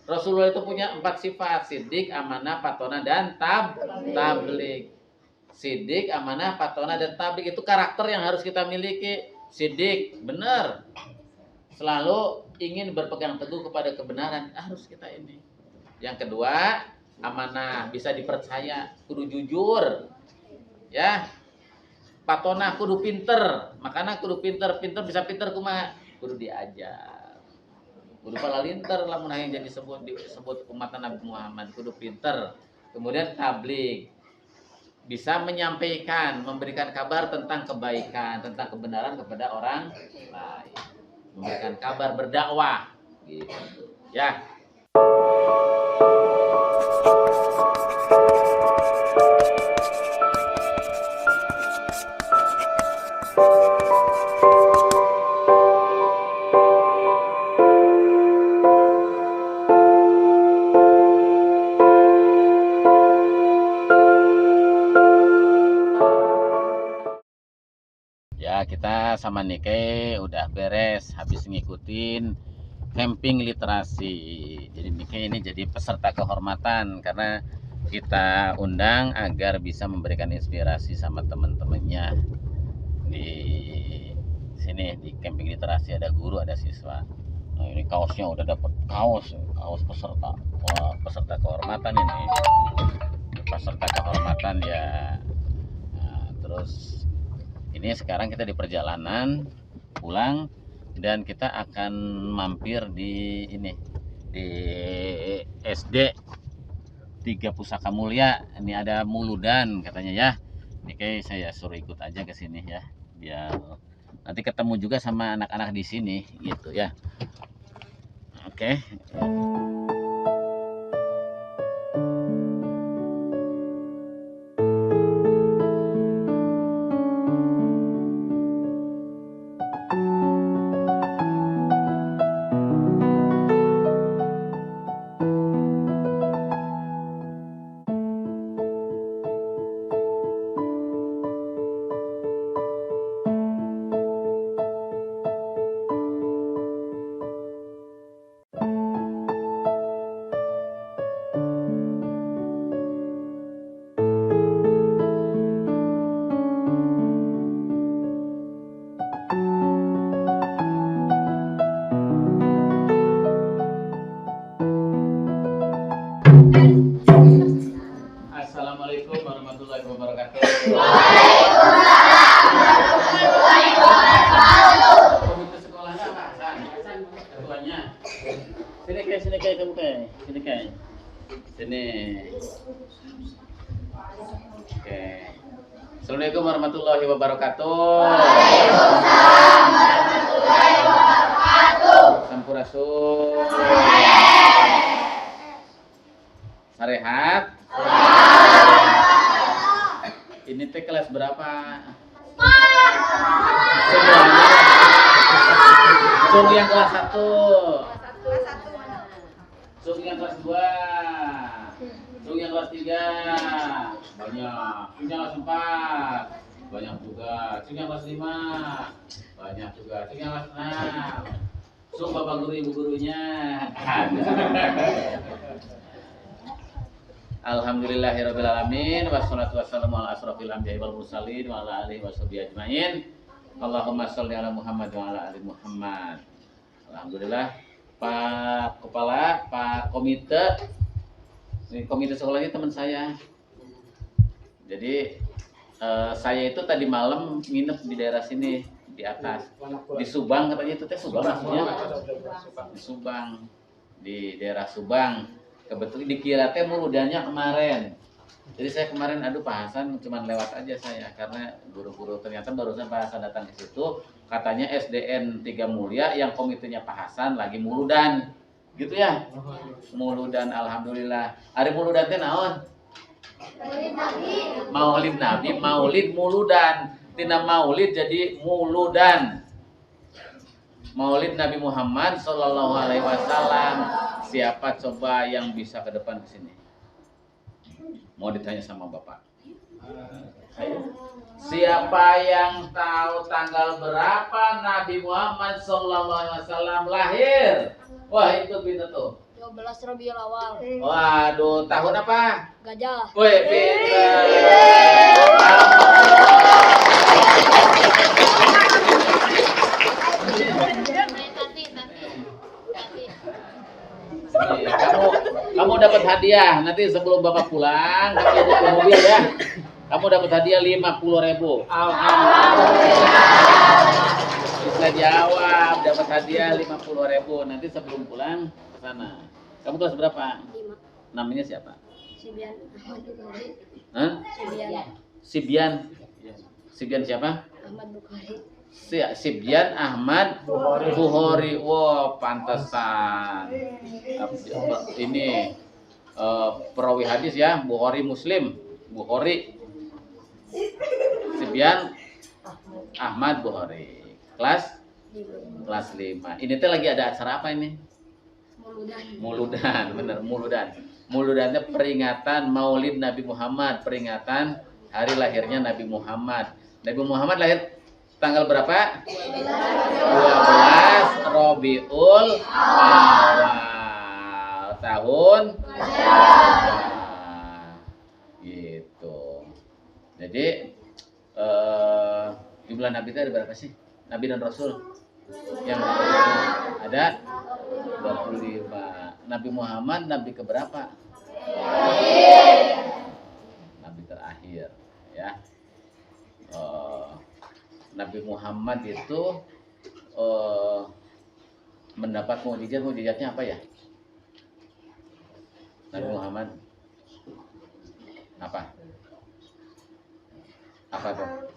Rasulullah itu punya 4 sifat: sidik, amanah, patona, dan tablik. Sidik, amanah, patona, dan tablik itu karakter yang harus kita miliki. Sidik, benar, selalu ingin berpegang teguh kepada kebenaran, harus kita ini. Yang kedua, amanah, bisa dipercaya, kudu jujur, ya. Patona, kudu pinter, makanya kudu pinter bisa pinter kumaha, kudu diajar. Kudu palalinter lamun hayang jadi disebut umat Nabi Muhammad, kudu pinter. Kemudian tablik, bisa menyampaikan, memberikan kabar tentang kebaikan, tentang kebenaran kepada orang lain. Memberikan kabar, berdakwah gitu. Ya. Kita sama Nike udah beres habis ngikutin camping literasi. Jadi Nike ini jadi peserta kehormatan karena kita undang agar bisa memberikan inspirasi sama teman-temannya. Di sini di camping literasi ada guru, ada siswa. Nah, ini kaosnya udah dapat kaos peserta. Wah, peserta kehormatan ini. Peserta kehormatan ya. Nah, terus ini sekarang kita di perjalanan pulang dan kita akan mampir di ini, di SD 3 Pusaka Mulia. Ini ada muludan katanya ya. Ini kayak saya suruh ikut aja ke sini ya, biar nanti ketemu juga sama anak-anak di sini gitu ya. Oke. Assalamualaikum warahmatullahi wabarakatuh. Komite sekolahnya Pak Hasan. Ketuanya. Sini kayak kamu kayak. Sini kayak. Sini. Oke. Assalamualaikum warahmatullahi wabarakatuh. Waalaikumsalam warahmatullahi wabarakatuh. Sampurasun. Sarehat. Ini teh kelas berapa? Semuanya. Sung yang kelas 1. Sung yang kelas 2. Sung yang kelas 3. Banyak. Sung yang kelas 4. Banyak juga. Sung yang kelas 5. Banyak juga. Sung yang kelas 6. Sung bapak guru ibu gurunya. Alhamdulillahirrabbilalamin. Wassalatu wassalamu ala asrofil anbiya'i wal mursalin wa ala alihi washabihi ajmain. Allahumma sholli ala Muhammad wa ala ali Muhammad. Alhamdulillah, Pak Kepala, Pak Komite. Ini komite sekolahnya teman saya. Jadi saya itu tadi malam nginep di daerah sini, di atas. Di Subang katanya, itu teh Subang maksudnya. Di Subang. Di daerah Subang. Kebetulan dikira teh muludannya kemarin. Jadi saya kemarin Pak Hasan cuma lewat aja saya karena guru-guru ternyata barusan Pak Hasan datang ke situ, katanya SDN 3 Mulia yang komitenya Pak Hasan lagi muludan. Gitu ya? Muludan, alhamdulillah. Hari muludan teh naon? Maulid Nabi, maulid muludan. Tina maulid jadi muludan. Maulid Nabi Muhammad Sallallahu Alaihi Wasallam. Siapa coba yang bisa ke depan ke sini? Mau ditanya sama Bapak. Siapa yang tahu tanggal berapa Nabi Muhammad Sallallahu Alaihi Wasallam lahir? Wah, itu pintu tuh. 12 Rabiul Awal. Waduh, tahun apa? Gajah. Woi, pintar. Kamu dapat hadiah. Nanti sebelum Bapak pulang, kamu ikut ke mobil ya. Kamu dapat hadiah 50.000. Bisa jawab, dapat hadiah 50.000. Nanti sebelum pulang ke sana. Kamu kelas berapa? 5. Namanya siapa? Sibian Ahmad Bukhari. Hah? Sibian Sibian siapa? Ahmad Bukhari. Sibian Ahmad Bukhari. Wow, pantesan. Ini perawi hadis ya, Bukhari Muslim. Bukhari. Sibian Ahmad Bukhari. Kelas 5. Ini teh lagi ada acara apa ini? Muludan, bener, muludan. Muludannya peringatan Maulid Nabi Muhammad, peringatan hari lahirnya Nabi Muhammad. Nabi Muhammad lahir tanggal berapa? 12 Rabiul Awal tahun gitu. Jadi jumlah Nabi itu ada berapa sih? Nabi dan Rasul yang ada 25. Nabi Muhammad Nabi keberapa? Nabi terakhir ya. Nabi Muhammad itu mendapat mukjizatnya apa ya? Nabi Muhammad apa tuh?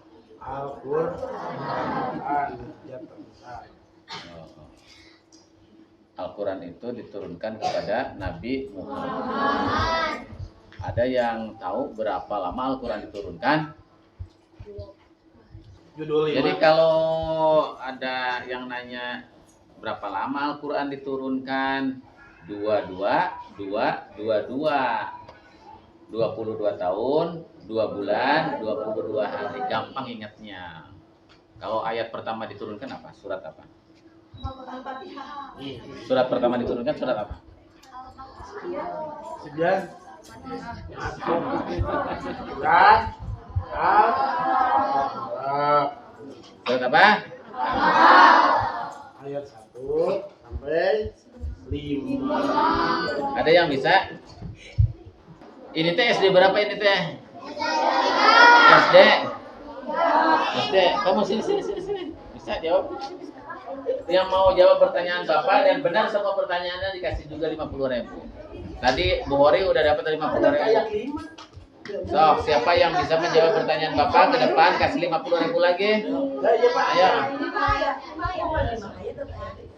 Al-Quran itu diturunkan kepada Nabi Muhammad. Ada yang tahu berapa lama Al-Quran diturunkan? Jadi kalau ada yang nanya berapa lama Al-Quran diturunkan, 22 tahun, 2 bulan, 22 hari. Gampang ingatnya. Kalau ayat pertama diturunkan apa? Surat apa? Surat pertama diturunkan surat apa? Surat apa? Ayat 1 sampai 5. Ada yang bisa? Ini teh SD berapa ini teh? SD. Kamu sini. Bisa jawab? Yang mau jawab pertanyaan Bapak dan benar semua pertanyaannya dikasih juga 50.000. Tadi Bu Hori udah dapat 50.000. So, siapa yang bisa menjawab pertanyaan Bapak ke depan kasih 50.000 lagi? Ayo.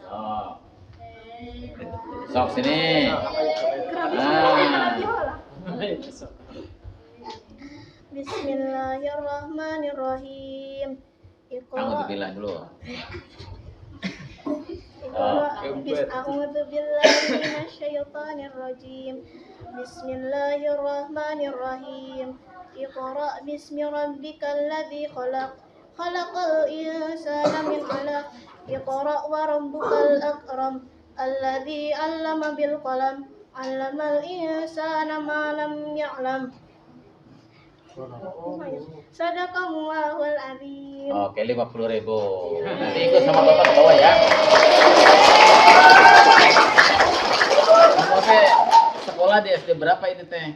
Oh. Sok sini. Bismillahirrahmanirrahim. Kamu dibilang dulu. A'udzu billahi minasyaitonir rajim. Bismillahirrahmanirrahim. Iqra bismi rabbikal ladzi khalaq. Khalaqal insana min 'alaq. Iqra wa rabbukal akram. Alladzi 'allama bil qalam. 'Allamal insana ma lam ya'lam. Sadaqallahul azim. Oke, 50.000. Nanti ikut sama Bapak ke bawah ya. Kamu sekolah di SD berapa ini teh?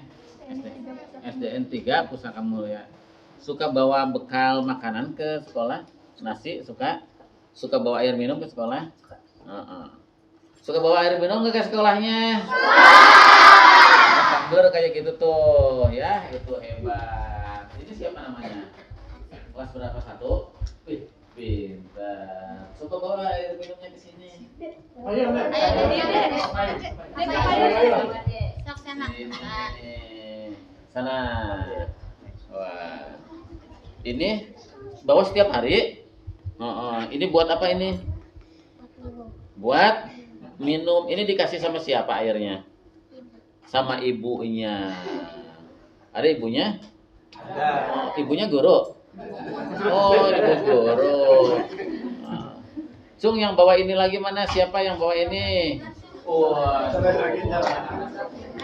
SDN 3 pusaka kamu ya. Suka bawa bekal makanan ke sekolah? Nasi suka? Suka bawa air minum ke sekolah? Suka bawa air minum ke sekolahnya? Takbir kayak gitu tuh ya, itu hebat. Ini siapa namanya? Kelas berapa? 1? Wih, pintar. Suka bawa air minumnya ke sini. Ayo. Sok sana. Sana. Wah. Ini bawa setiap hari? Ini buat apa ini? Buat minum. Ini dikasih sama siapa airnya? Sama ibunya. Ada ibunya? Ada. Ibunya guru? Oh, ibu guru. Cung yang bawa ini lagi mana? Siapa yang bawa ini? Wah, Sampai lagi jalan.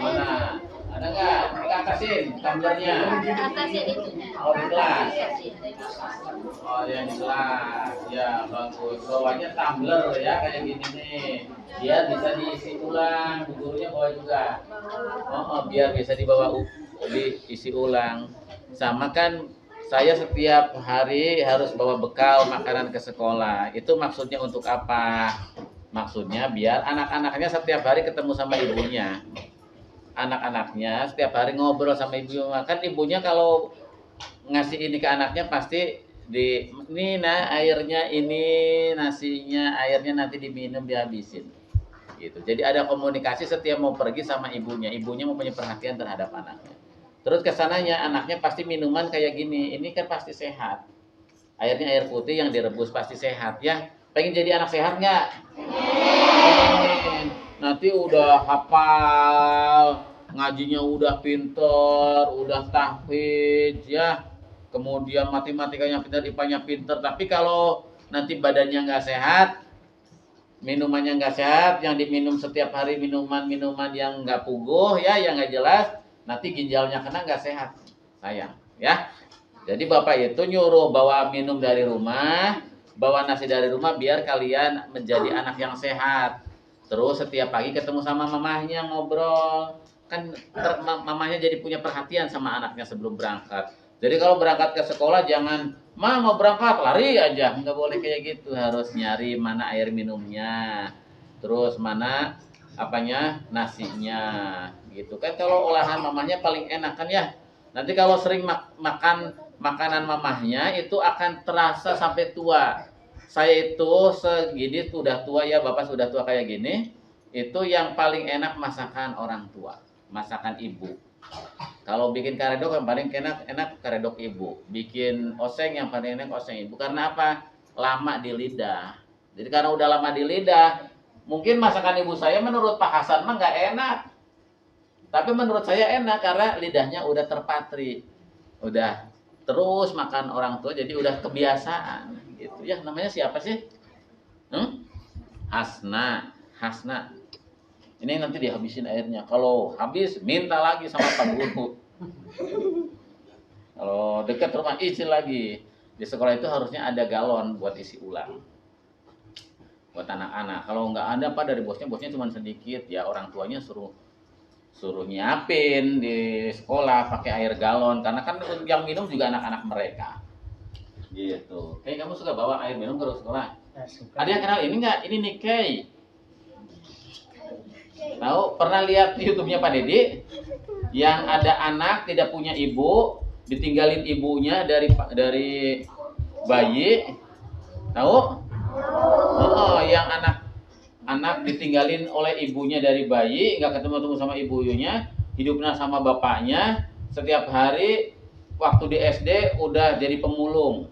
mana? Ada nggak? Kita kasihin tumblernya. Kasih itunya. Oh, di kelas. Kasih, ada di kelas. Oh, yang di kelas. Ya, bagus. Bawahnya tumbler ya, kayak gini nih. Biar bisa diisi ulang. Bu gurunya bawa juga. Biar bisa diisi ulang. Sama kan saya setiap hari harus bawa bekal makanan ke sekolah. Itu maksudnya untuk apa? Maksudnya biar anak-anaknya setiap hari ketemu sama ibunya. Anak-anaknya setiap hari ngobrol sama ibunya. Kan ibunya kalau ngasih ini ke anaknya pasti ini nah airnya ini, nasinya, airnya nanti diminum dihabisin. Gitu. Jadi ada komunikasi setiap mau pergi sama ibunya. Ibunya mempunyai perhatian terhadap anaknya. Terus kesananya anaknya pasti minuman kayak gini. Ini kan pasti sehat. Airnya air putih yang direbus pasti sehat ya. Pengen jadi anak sehat nggak? Pengen. Nanti udah hafal, ngajinya udah pinter, udah tahfidz ya. Kemudian matematikanya pinter, IPA-nya pinter. Tapi kalau nanti badannya nggak sehat, minumannya nggak sehat, yang diminum setiap hari minuman-minuman yang nggak puguh ya, yang nggak jelas, nanti ginjalnya kena nggak sehat, sayang ya. Jadi bapak itu nyuruh bawa minum dari rumah, bawa nasi dari rumah biar kalian menjadi anak yang sehat. Terus setiap pagi ketemu sama mamahnya ngobrol, kan mamahnya jadi punya perhatian sama anaknya sebelum berangkat. Jadi kalau berangkat ke sekolah jangan, "Ma mau berangkat," lari aja. Nggak boleh kayak gitu, harus nyari mana air minumnya. Terus mana nasinya gitu kan. Kalau olahan mamahnya paling enak kan ya. Nanti kalau sering makan makanan mamahnya itu akan terasa sampai tua. Saya itu segini sudah tua ya, bapak sudah tua kayak gini. Itu yang paling enak masakan orang tua, masakan ibu. Kalau bikin karedok yang paling enak karedok ibu. Bikin oseng yang paling enak oseng ibu. Karena apa? Lama di lidah. Jadi karena udah lama di lidah, mungkin masakan ibu saya menurut Pak Hasan mah nggak enak. Tapi menurut saya enak karena lidahnya udah terpatri. Udah terus makan orang tua jadi udah kebiasaan gitu ya. Namanya siapa sih? Hasna. Ini nanti dihabisin airnya. Kalau habis minta lagi sama Pak Guru. Kalau dekat rumah isi lagi. Di sekolah itu harusnya ada galon buat isi ulang. Buat anak-anak. Kalau nggak ada Pak dari bosnya cuma sedikit ya, orang tuanya suruh nyiapin di sekolah pakai air galon karena kan yang minum juga anak-anak mereka. Gitu. Kayak kamu suka bawa air minum ke sekolah? Ada yang kenal ini nggak? Ini Nikkei. Tahu, pernah lihat YouTube-nya Pak Dedi yang ada anak tidak punya ibu, ditinggalin ibunya dari bayi. Tahu? Yang anak ditinggalin oleh ibunya dari bayi, nggak ketemu sama ibunya, hidupnya sama bapaknya. Setiap hari waktu di SD udah jadi pemulung,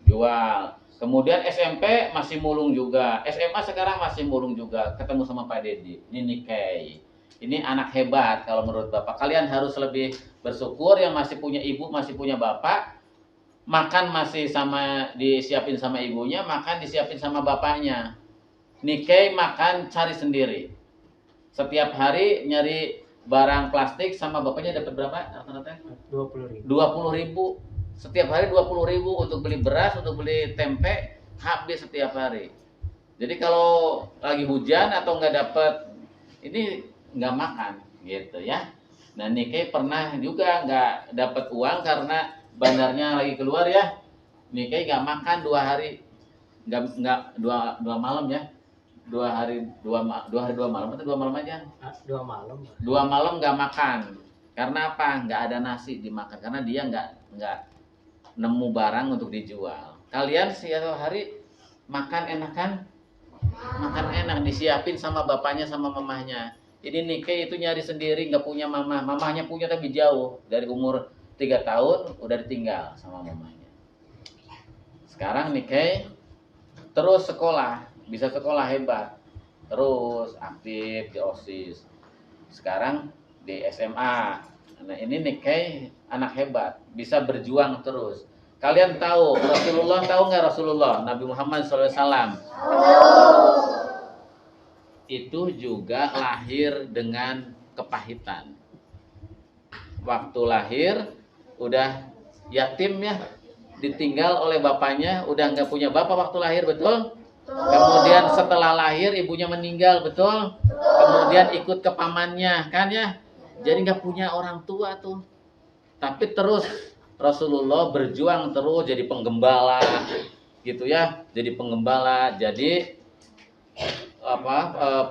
jual. Kemudian SMP masih mulung juga, SMA sekarang masih mulung juga, ketemu sama Pak Dedi. Ini Nikkei. Ini anak hebat kalau menurut Bapak. Kalian harus lebih bersyukur yang masih punya ibu, masih punya bapak. Makan masih disiapin sama ibunya, makan disiapin sama bapaknya. Nikkei makan cari sendiri. Setiap hari nyari barang plastik sama bapaknya dapat berapa? Rata-rata? 20.000. Setiap hari 20.000 untuk beli beras, untuk beli tempe, habis setiap hari. Jadi kalau lagi hujan atau nggak dapat ini nggak makan gitu ya. Nah Nikkei pernah juga nggak dapat uang karena bandarnya lagi keluar ya. Nikkei nggak makan 2 hari, nggak dua malam ya. 2 hari 2 malam atau 2 malam aja? 2 malam. 2 malam nggak makan. Karena apa? Nggak ada nasi dimakan karena dia nggak nemu barang untuk dijual. Kalian setiap hari makan enak kan? Makan enak, disiapin sama bapaknya sama mamahnya. Ini Nikkei itu nyari sendiri, nggak punya mamah. Mamahnya punya tapi jauh. Dari umur 3 tahun udah ditinggal sama mamahnya. Sekarang Nikkei terus sekolah, bisa sekolah hebat. Terus aktif di OSIS. Sekarang di SMA. Nah ini Nikkei anak hebat, bisa berjuang terus. Kalian tahu Rasulullah, tahu nggak Rasulullah? Nabi Muhammad SAW. itu juga lahir dengan kepahitan. Waktu lahir udah yatim ya, ditinggal oleh bapaknya, udah nggak punya bapak waktu lahir, betul? Kemudian setelah lahir ibunya meninggal, betul? Kemudian ikut ke pamannya, kan ya? Jadi nggak punya orang tua tuh. Tapi terus Rasulullah berjuang terus jadi penggembala, gitu ya? Jadi penggembala, jadi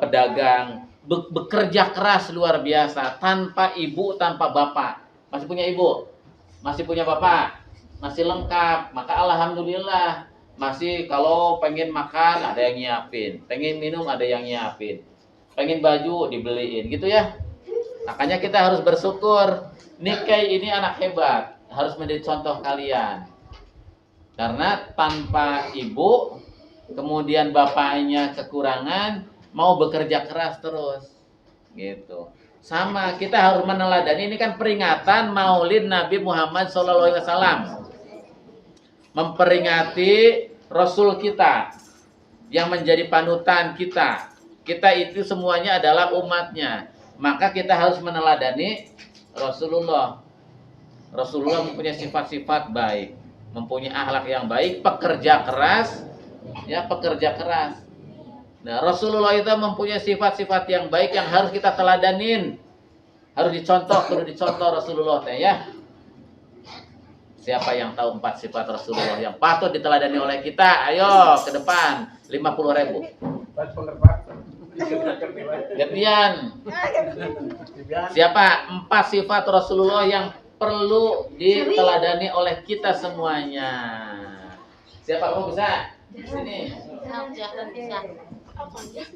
pedagang, bekerja keras luar biasa, tanpa ibu, tanpa bapak. Masih punya ibu, masih punya bapak, masih lengkap. Maka alhamdulillah, masih kalau pengen makan ada yang nyiapin, pengen minum ada yang nyiapin, pengen baju dibeliin, gitu ya. Makanya kita harus bersyukur. Nikai ini anak hebat, harus menjadi contoh kalian. Karena tanpa ibu, kemudian bapaknya kekurangan, mau bekerja keras terus, gitu. Sama, kita harus meneladani. Ini kan peringatan Maulid Nabi Muhammad SAW, memperingati Rasul kita yang menjadi panutan kita. Kita itu semuanya adalah umatnya, maka kita harus meneladani Rasulullah. Rasulullah mempunyai sifat-sifat baik, mempunyai akhlak yang baik, pekerja keras, ya, pekerja keras. Nah, Rasulullah itu mempunyai sifat-sifat yang baik yang harus kita teladanin, harus dicontoh, perlu dicontoh Rasulullah teh ya. Siapa yang tahu 4 sifat Rasulullah yang patut diteladani oleh kita? Ayo ke depan, 50.000. Gantian. Siapa 4 sifat Rasulullah yang perlu diteladani oleh kita semuanya? Siapa kamu bisa? Sini.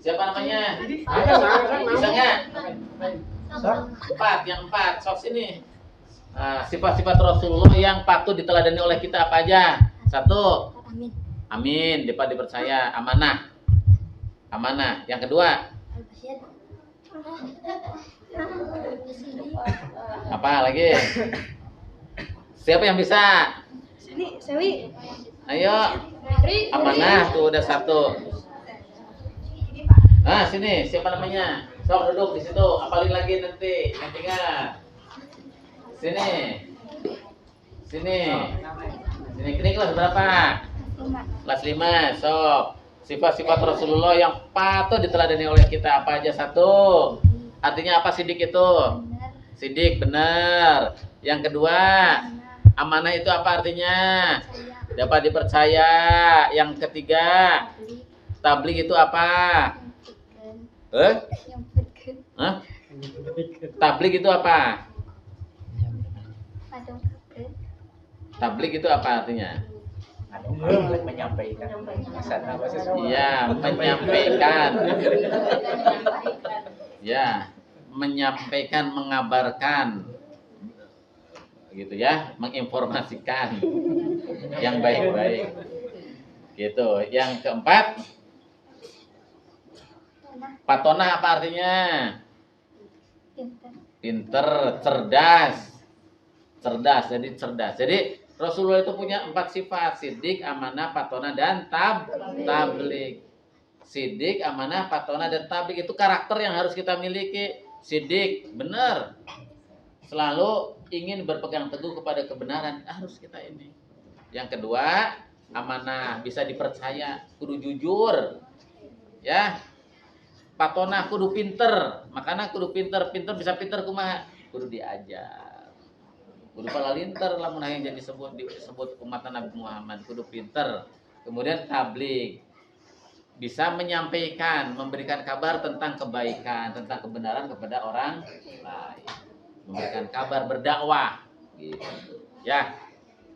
Siapa namanya? Bisa nggak? 4, yang 4. Sok sini. Nah, sifat-sifat Rasulullah yang patut diteladani oleh kita apa aja? 1. Amin, dapat dipercaya, amanah. Amanah. Yang kedua? Apa lagi? Siapa yang bisa? Sini, Sewi. Ayo. Amanah tuh udah 1. Nah, sini, siapa namanya? Sok duduk di situ, apalin lagi nanti. Yang ingat. Sini. Sini. Sini, ini kelas berapa? Kelas 5. Sok. Sifat-sifat Rasulullah yang patut diteladani oleh kita apa aja? 1. Artinya apa sidik itu? Sidik, benar. Yang kedua, amanah itu apa artinya? Dapat dipercaya. Yang ketiga, tabligh itu apa? Hah? Tabligh itu apa? Tabligh itu apa artinya? Menyampaikan. Iya, menyampaikan. Ya, menyampaikan, mengabarkan, gitu ya, menginformasikan yang baik-baik. Gitu. Yang keempat, patonah apa artinya? Pinter, cerdas. Cerdas, jadi cerdas. Jadi Rasulullah itu punya 4 sifat: sidik, amanah, patonah, dan tabligh. Sidik, amanah, patonah, dan tabligh itu karakter yang harus kita miliki. Sidik, benar. Selalu ingin berpegang teguh kepada kebenaran, harus kita ini. Yang kedua, amanah, bisa dipercaya, kudu jujur. Ya. Patonah, kudu pinter. Makanya kudu pinter, pinter bisa pinter kumaha? Kudu diajar. Kudu palalinter lamun hayang jadi disebut umat Nabi Muhammad, kudu pinter. Kemudian tabligh, bisa menyampaikan, memberikan kabar tentang kebaikan, tentang kebenaran kepada orang lain. Memberikan kabar, berdakwah gitu. Ya.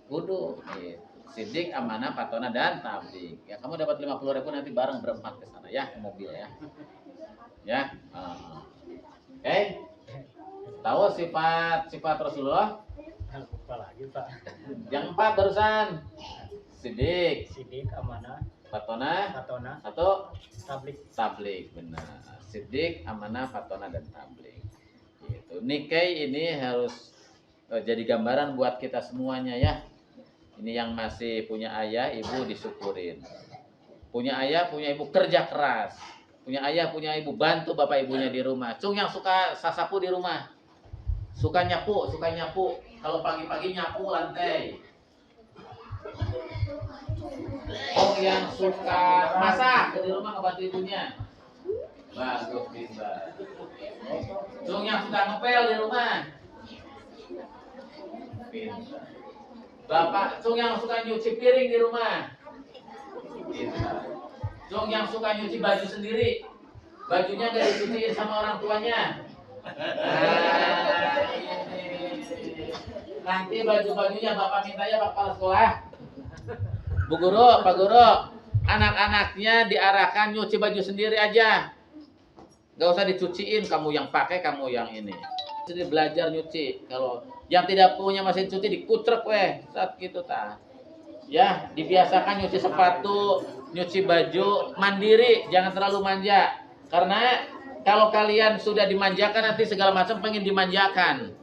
Kudu gitu. Sidik, amanah, patonah, dan tabligh. Ya, kamu dapat 50.000 nanti bareng berempat ke sana ya, ke mobil ya. Ya. Oke. Tahu sifat Rasulullah? Lupa lagi, Pak. Yang 4 barusan. Sidik, Amanah, patonah, patona, 1 tabligh. benar. Sidik, amanah, patonah, dan tabligh. Gitu. Nikai ini harus jadi gambaran buat kita semuanya ya. Ini yang masih punya ayah, ibu disyukurin. Punya ayah, punya ibu kerja keras. punya ayah, punya ibu, bantu bapak ibunya di rumah. Cung yang suka sasapu di rumah, suka nyapu. Kalau pagi-pagi nyapu lantai. Cung yang suka masak di rumah ngebantu ibunya. Bagus, pintar. Cung yang suka ngepel di rumah. Pintar. Bapak, cung yang suka nyuci piring di rumah. Pintar. Cung yang suka nyuci baju sendiri, bajunya nggak dicuciin sama orang tuanya. Nah, ini. Nanti baju-bajunya bapak minta ya pak kepala sekolah. Bu guru, pak guru, anak-anaknya diarahkan nyuci baju sendiri aja, nggak usah dicuciin. Kamu yang pakai, kamu yang ini. Jadi belajar nyuci. Kalau yang tidak punya mesin cuci dikutrek saat gitu ta. Ya, dibiasakan nyuci sepatu, nyuci baju, mandiri, jangan terlalu manja. Karena kalau kalian sudah dimanjakan nanti segala macam pengen dimanjakan.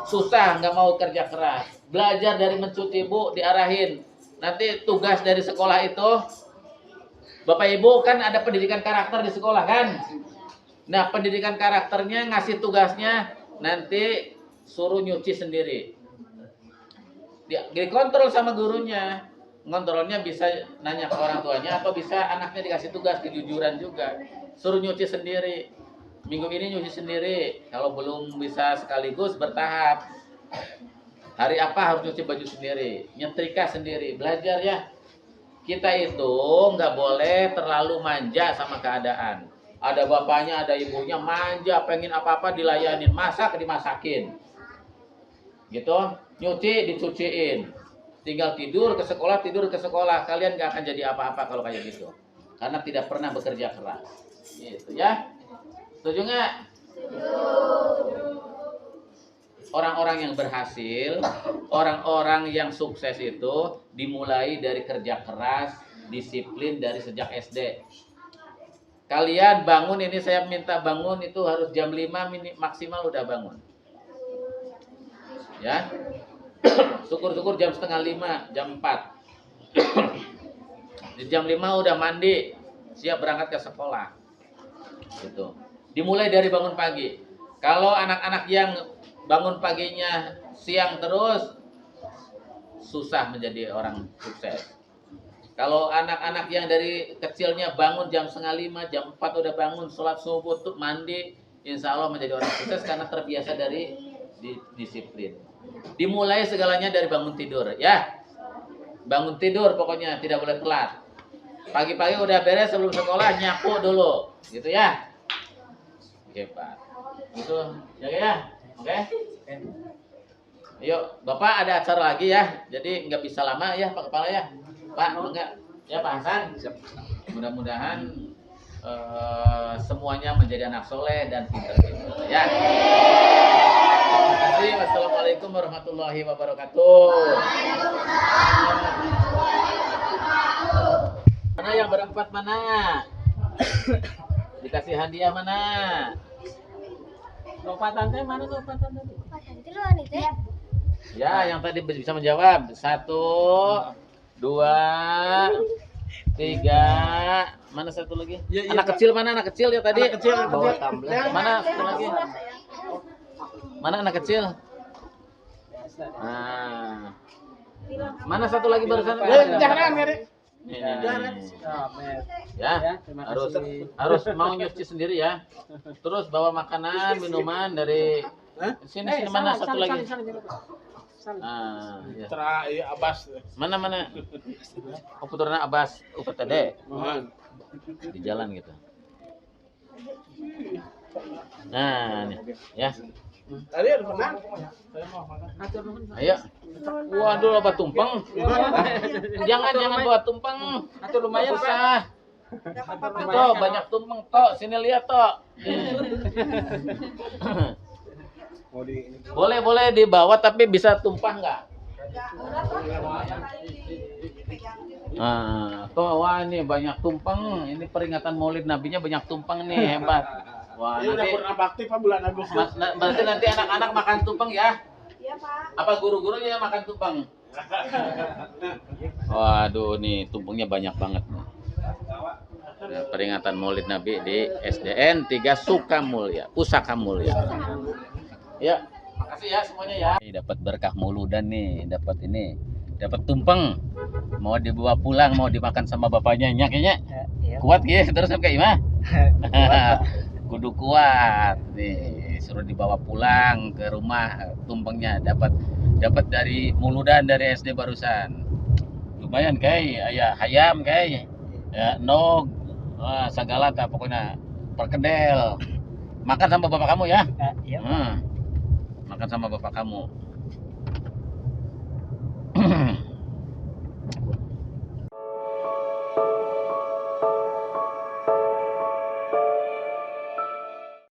Susah, nggak mau kerja keras. Belajar dari mencuci bu, diarahin. Nanti tugas dari sekolah itu, Bapak Ibu kan ada pendidikan karakter di sekolah kan? Nah, pendidikan karakternya ngasih tugasnya nanti suruh nyuci sendiri. Dikontrol sama gurunya. Ngontrolnya bisa nanya ke orang tuanya atau bisa anaknya dikasih tugas kejujuran juga. Suruh nyuci sendiri. Minggu ini nyuci sendiri. Kalau belum bisa sekaligus bertahap. Hari apa harus nyuci baju sendiri, nyetrika sendiri. Belajar ya. Kita itu nggak boleh terlalu manja sama keadaan. Ada bapaknya, ada ibunya manja, pengen apa-apa dilayanin, masak dimasakin. Gitu, nyuci dicuciin, tinggal tidur ke sekolah. Kalian gak akan jadi apa-apa kalau kayak gitu, karena tidak pernah bekerja keras. Gitu ya, setuju nggak? Orang-orang yang berhasil, orang-orang yang sukses itu dimulai dari kerja keras, disiplin dari sejak SD. Kalian bangun ini, saya minta bangun itu harus jam 5 maksimal udah bangun. Ya, syukur-syukur jam setengah 5, jam 4. Di jam 5 udah mandi, siap berangkat ke sekolah. Gitu. Dimulai dari bangun pagi. Kalau anak-anak yang bangun paginya siang terus, susah menjadi orang sukses. Kalau anak-anak yang dari kecilnya bangun jam setengah 5, jam 4 udah bangun, sholat subuh, tuh mandi, insya Allah menjadi orang sukses karena terbiasa dari disiplin. Dimulai segalanya dari bangun tidur, ya. Bangun tidur pokoknya tidak boleh telat. Pagi-pagi udah beres sebelum sekolah nyapu dulu, gitu ya. Oke Pak, gitu, jaga ya, oke. Ayo, Bapak ada acara lagi ya, jadi nggak bisa lama ya Pak Kepala ya. Pak, enggak ya Pak Hasan. Mudah-mudahan semuanya menjadi anak soleh dan pintar-pintar ya. Terima kasih. Wassalamualaikum warahmatullahi wabarakatuh. Mana yang berempat mana? Dikasih hadiah mana? Lompatan teh mana lompatan tadi? Ya, yang tadi bisa menjawab. 1, 2, 3. Mana satu lagi? Ya, anak kecil mana? Anak kecil ya tadi? Anak kecil bawa tumbler. Mana satu lagi? Mana anak kecil? Nah. Mana satu lagi barusan? Jangan, ini. Ya, harus mau nyuci sendiri ya. Terus bawa makanan, minuman dari sini mana satu lagi? Ah, ya. Abbas. Mana? Oh, putranya Abbas, UPTD. Di jalan gitu. Nah, nih, ya. Tadi ada pernah. Ayo. Waduh, apa tumpeng? Jangan bawa tumpeng. Itu lumayan susah. Tuh, banyak tumpeng, toh. Sini lihat, toh. Boleh dibawa tapi bisa tumpah nggak? Nah, toh wah ini banyak tumpeng. Ini peringatan Maulid Nabinya banyak tumpeng nih, hebat. Wah, Ini udah nanti, pernah bakti Pak bulan Agustus. berarti nanti anak-anak makan tumpeng ya? Iya, Pak. Apa guru-gurunya yang makan tumpeng? Waduh, nih tumpengnya banyak banget nih. peringatan Maulid Nabi di SDN 3 Sukamulya, Pusaka Mulya. Ya, makasih ya semuanya ya. Dapat berkah mauludan nih, dapat ini, dapat tumpeng. Mau dibawa pulang, mau dimakan sama bapaknya, nyaknya. Kuat gitu terus kayak gimana? Kudu kuat nih, suruh dibawa pulang ke rumah tumpengnya, dapat dari mauludan dari SD barusan. Lumayan kayak ayah ayam kayak ya nog segala tak pokoknya perkedel. Makan sama bapak kamu ya. Makan sama bapak kamu.